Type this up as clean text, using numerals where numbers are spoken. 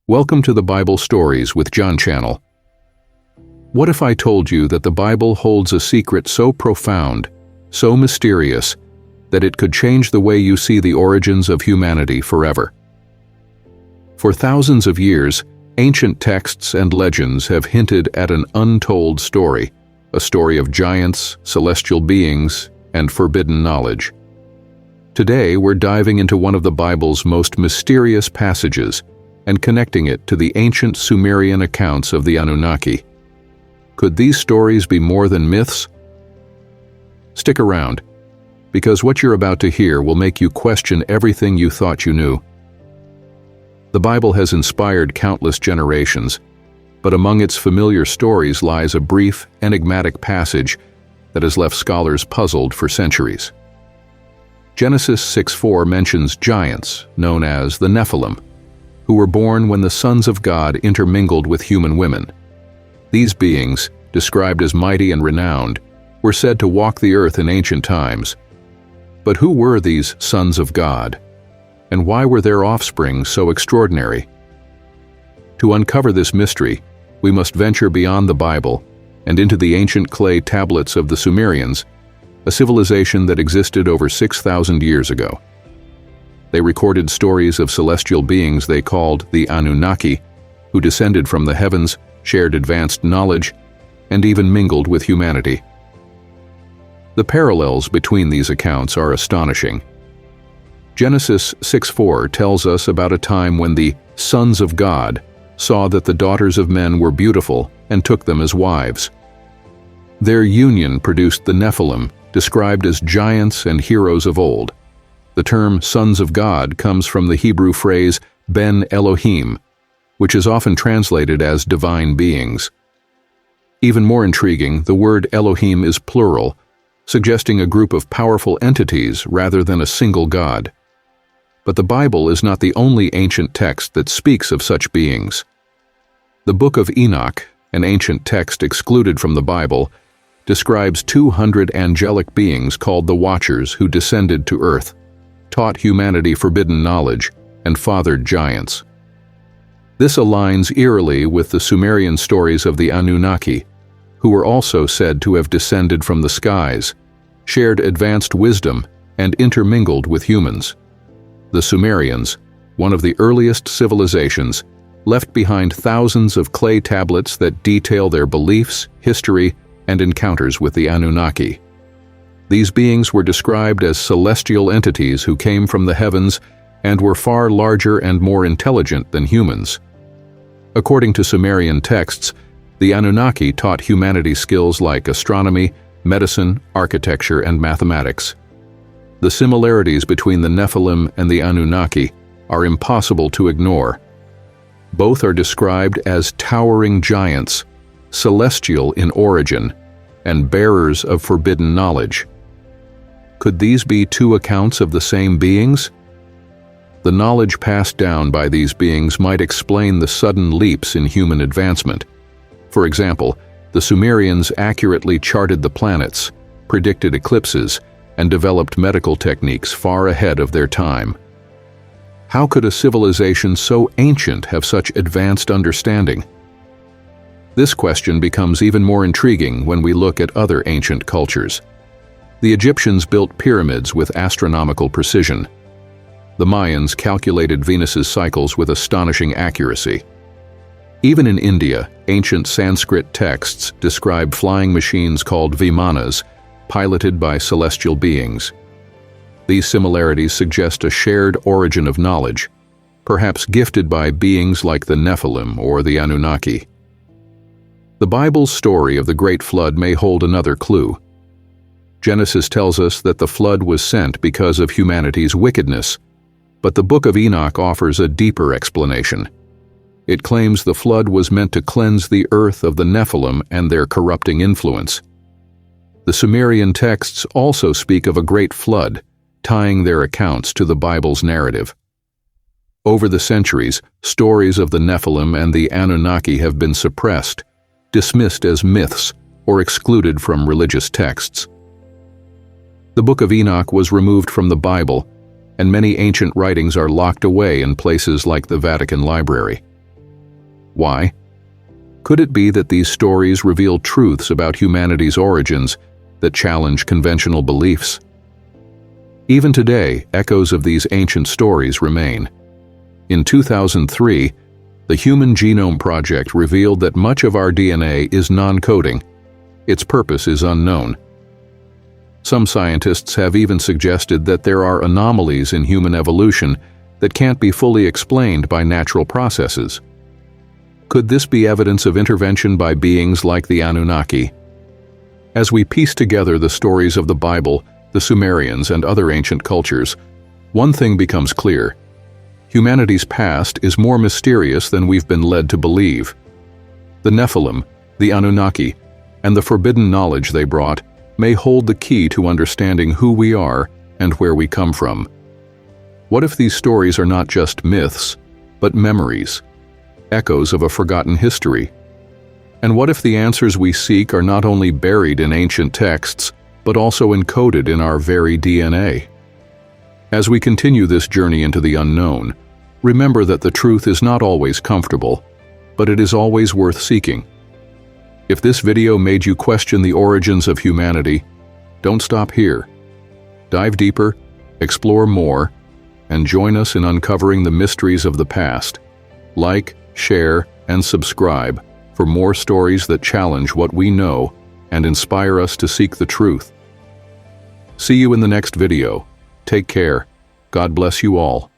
Welcome to the Bible Stories with Gian channel. What if I told you that the Bible holds a secret so profound, so mysterious, that it could change the way you see the origins of humanity forever? For thousands of years, ancient texts and legends have hinted at an untold story, a story of giants, celestial beings, and forbidden knowledge. Today, we're diving into one of the Bible's most mysterious passages and connecting it to the ancient Sumerian accounts of the Anunnaki. Could these stories be more than myths? Stick around, because what you're about to hear will make you question everything you thought you knew. The Bible has inspired countless generations, but among its familiar stories lies a brief, enigmatic passage that has left scholars puzzled for centuries. Genesis 6:4 mentions giants, known as the Nephilim, who were born when the sons of God intermingled with human women. These beings, described as mighty and renowned, were said to walk the earth in ancient times. But who were these sons of God? And why were their offspring so extraordinary? To uncover this mystery, we must venture beyond the Bible and into the ancient clay tablets of the Sumerians, a civilization that existed over 6,000 years ago. They recorded stories of celestial beings they called the Anunnaki, who descended from the heavens, shared advanced knowledge, and even mingled with humanity. The parallels between these accounts are astonishing. Genesis 6:4 tells us about a time when the sons of God saw that the daughters of men were beautiful and took them as wives. Their union produced the Nephilim, described as giants and heroes of old. The term sons of God comes from the Hebrew phrase ben Elohim, which is often translated as divine beings. Even more intriguing, the word Elohim is plural, suggesting a group of powerful entities rather than a single God. But the Bible is not the only ancient text that speaks of such beings. The Book of Enoch, an ancient text excluded from the Bible, describes 200 angelic beings called the Watchers who descended to earth, taught humanity forbidden knowledge, and fathered giants. This aligns eerily with the Sumerian stories of the Anunnaki, who were also said to have descended from the skies, shared advanced wisdom, and intermingled with humans. The Sumerians, one of the earliest civilizations, left behind thousands of clay tablets that detail their beliefs, history, and encounters with the Anunnaki. These beings were described as celestial entities who came from the heavens and were far larger and more intelligent than humans. According to Sumerian texts, the Anunnaki taught humanity skills like astronomy, medicine, architecture, and mathematics. The similarities between the Nephilim and the Anunnaki are impossible to ignore. Both are described as towering giants, celestial in origin, and bearers of forbidden knowledge. Could these be two accounts of the same beings? The knowledge passed down by these beings might explain the sudden leaps in human advancement. For example, the Sumerians accurately charted the planets, predicted eclipses, and developed medical techniques far ahead of their time. How could a civilization so ancient have such advanced understanding? This question becomes even more intriguing when we look at other ancient cultures. The Egyptians built pyramids with astronomical precision. The Mayans calculated Venus's cycles with astonishing accuracy. Even in India, ancient Sanskrit texts describe flying machines called vimanas, piloted by celestial beings. These similarities suggest a shared origin of knowledge, perhaps gifted by beings like the Nephilim or the Anunnaki. The Bible's story of the Great Flood may hold another clue. Genesis tells us that the flood was sent because of humanity's wickedness, but the Book of Enoch offers a deeper explanation. It claims the flood was meant to cleanse the earth of the Nephilim and their corrupting influence. The Sumerian texts also speak of a great flood, tying their accounts to the Bible's narrative. Over the centuries, stories of the Nephilim and the Anunnaki have been suppressed, dismissed as myths, or excluded from religious texts. The Book of Enoch was removed from the Bible, and many ancient writings are locked away in places like the Vatican Library. Why? Could it be that these stories reveal truths about humanity's origins that challenge conventional beliefs? Even today, echoes of these ancient stories remain. In 2003, the Human Genome Project revealed that much of our DNA is non-coding. Its purpose is unknown. Some scientists have even suggested that there are anomalies in human evolution that can't be fully explained by natural processes. Could this be evidence of intervention by beings like the Anunnaki? As we piece together the stories of the Bible, the Sumerians, and other ancient cultures, one thing becomes clear. Humanity's past is more mysterious than we've been led to believe. The Nephilim, the Anunnaki, and the forbidden knowledge they brought may hold the key to understanding who we are and where we come from. What if these stories are not just myths, but memories, echoes of a forgotten history? And what if the answers we seek are not only buried in ancient texts, but also encoded in our very DNA? As we continue this journey into the unknown, remember that the truth is not always comfortable, but it is always worth seeking. If this video made you question the origins of humanity, don't stop here. Dive deeper, explore more, and join us in uncovering the mysteries of the past. Like, share, and subscribe for more stories that challenge what we know and inspire us to seek the truth. See you in the next video. Take care. God bless you all.